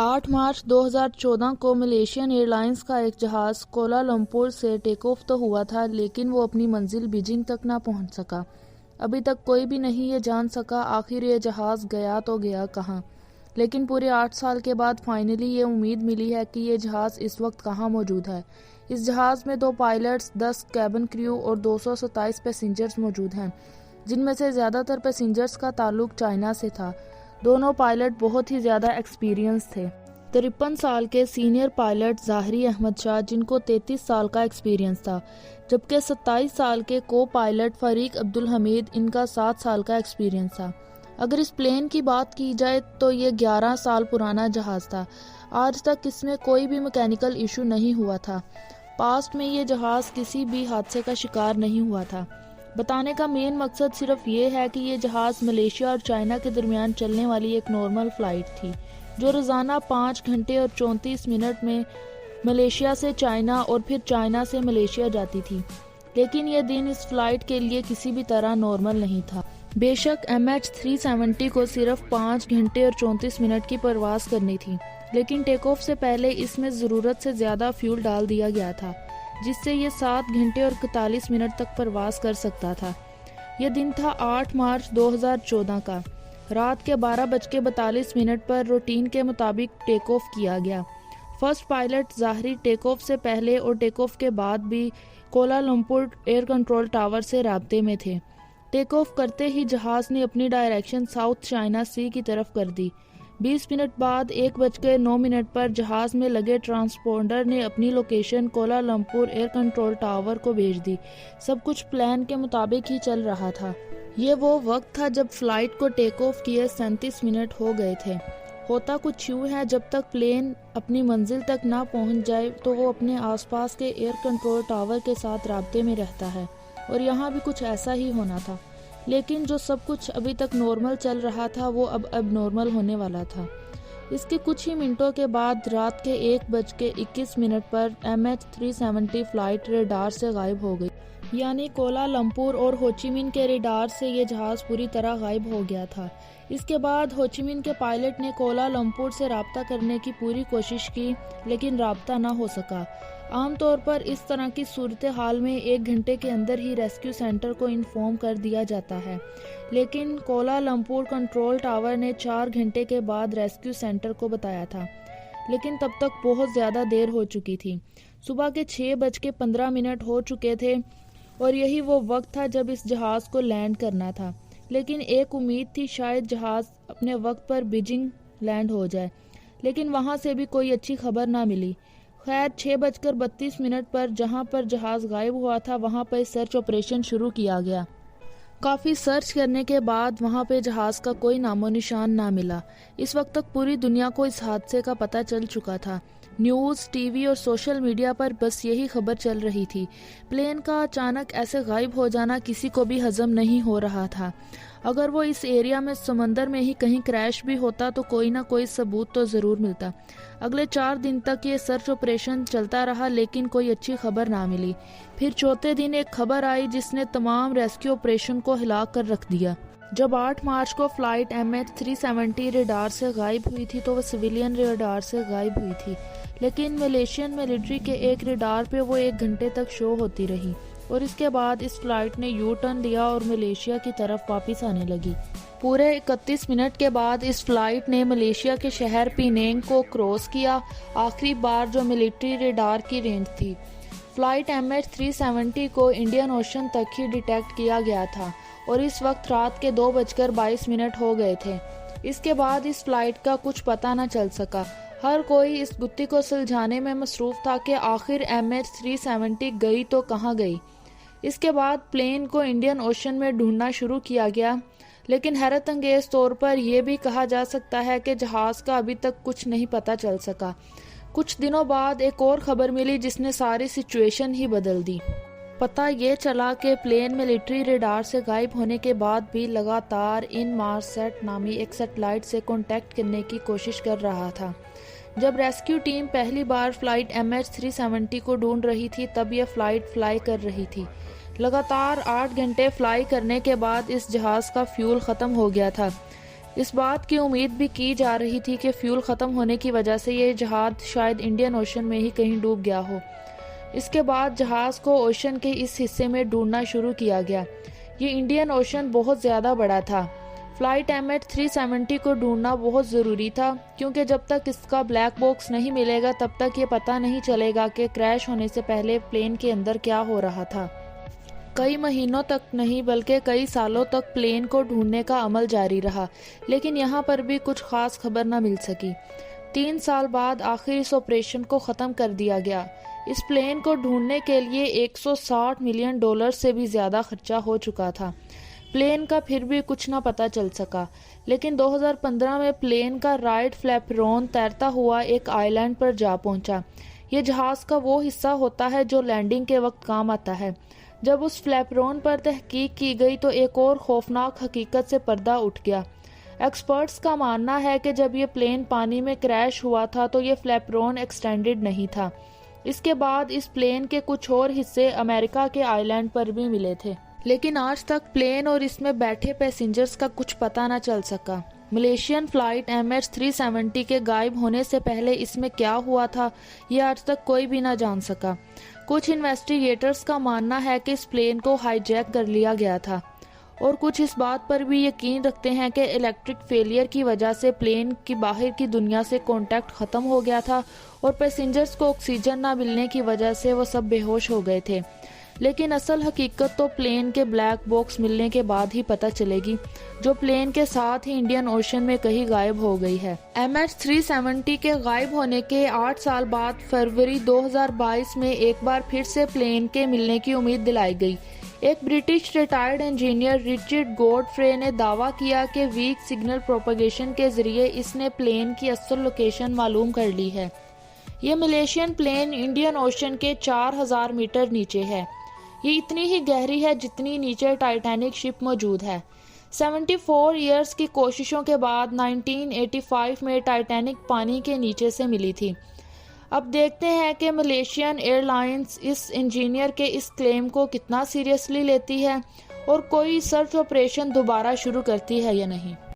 8 मार्च 2014 को Malaysian airlines का एक जहाज़ कोलालमपुर से टेक ऑफ तो हुआ था, लेकिन वो अपनी मंजिल बीजिंग तक ना पहुंच सका। अभी तक कोई भी नहीं ये जान सका आखिर ये जहाज़ गया तो गया कहाँ। लेकिन पूरे 8 साल के बाद फाइनली ये उम्मीद मिली है कि ये जहाज़ इस वक्त कहाँ मौजूद है। इस जहाज़ में 2 पायलट्स, 10 कैबिन क्रू और 227 पैसेंजर्स मौजूद हैं, जिनमें से ज़्यादातर पैसेंजर्स का ताल्लुक चाइना से था। दोनों पायलट बहुत ही ज़्यादा एक्सपीरियंस थे। 53 साल के सीनियर पायलट ज़ाहरी अहमद शाह, जिनको 33 साल का एक्सपीरियंस था, जबकि 27 साल के को पायलट फ़रीक अब्दुल हमीद, इनका 7 साल का एक्सपीरियंस था। अगर इस प्लेन की बात की जाए तो ये 11 साल पुराना जहाज़ था। आज तक इसमें कोई भी मैकेनिकल इशू नहीं हुआ था। पास्ट में ये जहाज़ किसी भी हादसे का शिकार नहीं हुआ था। बताने का मेन मकसद सिर्फ ये है कि ये जहाज़ मलेशिया और चाइना के दरमियान चलने वाली एक नॉर्मल फ़्लाइट थी, जो रोज़ाना 5 घंटे और 34 मिनट में मलेशिया से चाइना और फिर चाइना से मलेशिया जाती थी। लेकिन यह दिन इस फ़्लाइट के लिए किसी भी तरह नॉर्मल नहीं था। बेशक MH370 को सिर्फ 5 घंटे और 34 मिनट की परवाज़ करनी थी, लेकिन टेक ऑफ से पहले इसमें ज़रूरत से ज़्यादा फ्यूल डाल दिया गया था, जिससे ये 7 घंटे और 41 मिनट तक परवाज़ कर सकता था। यह दिन था 8 मार्च 2014 का। रात के 12:42 पर रूटीन के मुताबिक टेक ऑफ किया गया। फर्स्ट पायलट ज़ाहरी टेक ऑफ से पहले और टेक ऑफ के बाद भी कोलालमपुर एयर कंट्रोल टावर से राब्ते में थे। टेक ऑफ करते ही जहाज़ ने अपनी डायरेक्शन साउथ चाइना सी की तरफ कर दी। 20 मिनट बाद 1:09 पर जहाज़ में लगे ट्रांसपोंडर ने अपनी location Kuala Lumpur air control tower को भेज दी। सब कुछ प्लान के मुताबिक ही चल रहा था। ये वो वक्त था जब फ्लाइट को टेक ऑफ किए 37 मिनट हो गए थे। होता कुछ यूँ है, जब तक प्लेन अपनी मंजिल तक ना पहुंच जाए तो वो अपने आसपास के एयर कंट्रोल टावर के साथ राब्ते में रहता है, और यहाँ भी कुछ ऐसा ही होना था। लेकिन जो सब कुछ अभी तक नॉर्मल चल रहा था वो अब एबनॉर्मल होने वाला था। इसके कुछ ही मिनटों के बाद रात के 1:21 पर MH370 फ्लाइट रेडार से गायब हो गई। यानी कोलालमपुर और होचिमिन के रेडार से ये जहाज़ पूरी तरह गायब हो गया था। इसके बाद होचिमिन के पायलट ने कोलालमपुर से राब्ता करने की पूरी कोशिश की, लेकिन राब्ता ना हो सका। आमतौर पर इस तरह की सूरत हाल में 1 घंटे के अंदर ही रेस्क्यू सेंटर को इन्फॉर्म कर दिया जाता है, लेकिन कोलालमपुर कंट्रोल टावर ने 4 घंटे के बाद रेस्क्यू सेंटर को बताया था, लेकिन तब तक बहुत ज़्यादा देर हो चुकी थी। सुबह के 6:15 हो चुके थे और यही वो वक्त था जब इस जहाज़ को लैंड करना था। लेकिन एक उम्मीद थी, शायद जहाज़ अपने वक्त पर बीजिंग लैंड हो जाए, लेकिन वहाँ से भी कोई अच्छी खबर ना मिली। खैर 6:32 पर जहाँ पर जहाज़ गायब हुआ था वहाँ पर सर्च ऑपरेशन शुरू किया गया। काफ़ी सर्च करने के बाद वहाँ पे जहाज़ का कोई नामो निशान ना मिला। इस वक्त तक पूरी दुनिया को इस हादसे का पता चल चुका था। न्यूज़, टीवी और सोशल मीडिया पर बस यही खबर चल रही थी। प्लेन का अचानक ऐसे गायब हो जाना किसी को भी हजम नहीं हो रहा था। अगर वो इस एरिया में समंदर में ही कहीं क्रैश भी होता तो कोई ना कोई सबूत तो ज़रूर मिलता। अगले 4 दिन तक ये सर्च ऑपरेशन चलता रहा, लेकिन कोई अच्छी खबर ना मिली। फिर चौथे दिन एक खबर आई जिसने तमाम रेस्क्यू ऑपरेशन को हिला कर रख दिया। जब 8 मार्च को फ्लाइट MH370 रेडार से गायब हुई थी तो वह सिविलियन रेडार से गायब हुई थी, लेकिन मलेशियन मिलिट्री के एक रेडार पे वो 1 घंटे तक शो होती रही, और इसके बाद इस फ्लाइट ने यू टर्न लिया और मलेशिया की तरफ वापस आने लगी। पूरे 31 मिनट के बाद इस फ्लाइट ने मलेशिया के शहर पिनेंग को क्रॉस किया, आखिरी बार जो मिलिट्री रेडार की रेंज थी। फ्लाइट MH370 को इंडियन ओशन तक ही डिटेक्ट किया गया था, और इस वक्त रात के 2:22 हो गए थे। इसके बाद इस फ्लाइट का कुछ पता न चल सका। हर कोई इस गुत्थी को सुलझाने में मसरूफ था कि आखिर MH370 गई तो कहाँ गई। इसके बाद प्लेन को इंडियन ओशन में ढूंढना शुरू किया गया, लेकिन हैरत अंगेज तौर पर यह भी कहा जा सकता है कि जहाज़ का अभी तक कुछ नहीं पता चल सका। कुछ दिनों बाद एक और खबर मिली जिसने सारी सिचुएशन ही बदल दी। पता ये चला कि प्लेन मिलिट्री रेडार से गायब होने के बाद भी लगातार इनमार्ससेट नामी एक सैटेलाइट से कांटेक्ट करने की कोशिश कर रहा था। जब रेस्क्यू टीम पहली बार फ्लाइट MH370 को ढूंढ रही थी तब यह फ्लाइट फ्लाई कर रही थी। लगातार 8 घंटे फ्लाई करने के बाद इस जहाज़ का फ्यूल ख़त्म हो गया था। इस बात की उम्मीद भी की जा रही थी कि फ्यूल ख़त्म होने की वजह से ये जहाज़ शायद इंडियन ओशन में ही कहीं डूब गया हो। इसके बाद जहाज़ को ओशन के इस हिस्से में ढूंढना शुरू किया गया। ये इंडियन ओशन बहुत ज़्यादा बड़ा था। फ्लाइट MH370 को ढूंढना बहुत ज़रूरी था, क्योंकि जब तक इसका ब्लैक बॉक्स नहीं मिलेगा तब तक ये पता नहीं चलेगा कि क्रैश होने से पहले प्लेन के अंदर क्या हो रहा था। कई महीनों तक नहीं बल्कि कई सालों तक प्लेन को ढूंढने का अमल जारी रहा, लेकिन यहाँ पर भी कुछ खास खबर न मिल सकी। 3 साल बाद आखिर इस ऑपरेशन को ख़त्म कर दिया गया। इस प्लेन को ढूंढने के लिए $160 मिलियन से भी ज़्यादा खर्चा हो चुका था। प्लेन का फिर भी कुछ ना पता चल सका, लेकिन 2015 में प्लेन का राइट फ्लैपरोन तैरता हुआ एक आइलैंड पर जा पहुंचा। ये जहाज़ का वो हिस्सा होता है जो लैंडिंग के वक्त काम आता है। जब उस फ्लैपरोन पर तहकीक की गई तो एक और खौफनाक हकीकत से पर्दा उठ गया। एक्सपर्ट्स का मानना है कि जब ये प्लेन पानी में क्रैश हुआ था तो ये फ्लैपरोन एक्सटेंडेड नहीं था। इसके बाद इस प्लेन के कुछ और हिस्से अमेरिका के आइलैंड पर भी मिले थे, लेकिन आज तक प्लेन और इसमें बैठे पैसेंजर्स का कुछ पता न चल सका। मलेशियन फ्लाइट MH370 के गायब होने से पहले इसमें क्या हुआ था, ये आज तक कोई भी न जान सका। कुछ इन्वेस्टिगेटर्स का मानना है कि इस प्लेन को हाईजैक कर लिया गया था, और कुछ इस बात पर भी यकीन रखते हैं कि इलेक्ट्रिक फेलियर की वजह से प्लेन की बाहर की दुनिया से कांटेक्ट ख़त्म हो गया था और पैसेंजर्स को ऑक्सीजन ना मिलने की वजह से वो सब बेहोश हो गए थे। लेकिन असल हकीकत तो प्लेन के ब्लैक बॉक्स मिलने के बाद ही पता चलेगी, जो प्लेन के साथ ही इंडियन ओशन में कहीं गायब हो गई है। MH370 के गायब होने के 8 साल बाद फरवरी 2022 में एक बार फिर से प्लेन के मिलने की उम्मीद दिलाई गई। एक British retired engineer Richard Godfrey ने दावा किया कि वीक सिग्नल प्रोपगेशन के जरिए इसने प्लेन की असल लोकेशन मालूम कर ली है। ये मलेशियन प्लेन इंडियन ओशन के 4000 मीटर नीचे है। ये इतनी ही गहरी है जितनी नीचे टाइटैनिक शिप मौजूद है। 74 इयर्स की कोशिशों के बाद 1985 में टाइटैनिक पानी के नीचे से मिली थी। अब देखते हैं कि मलेशियन एयरलाइंस इस इंजीनियर के इस क्लेम को कितना सीरियसली लेती है और कोई सर्च ऑपरेशन दोबारा शुरू करती है या नहीं।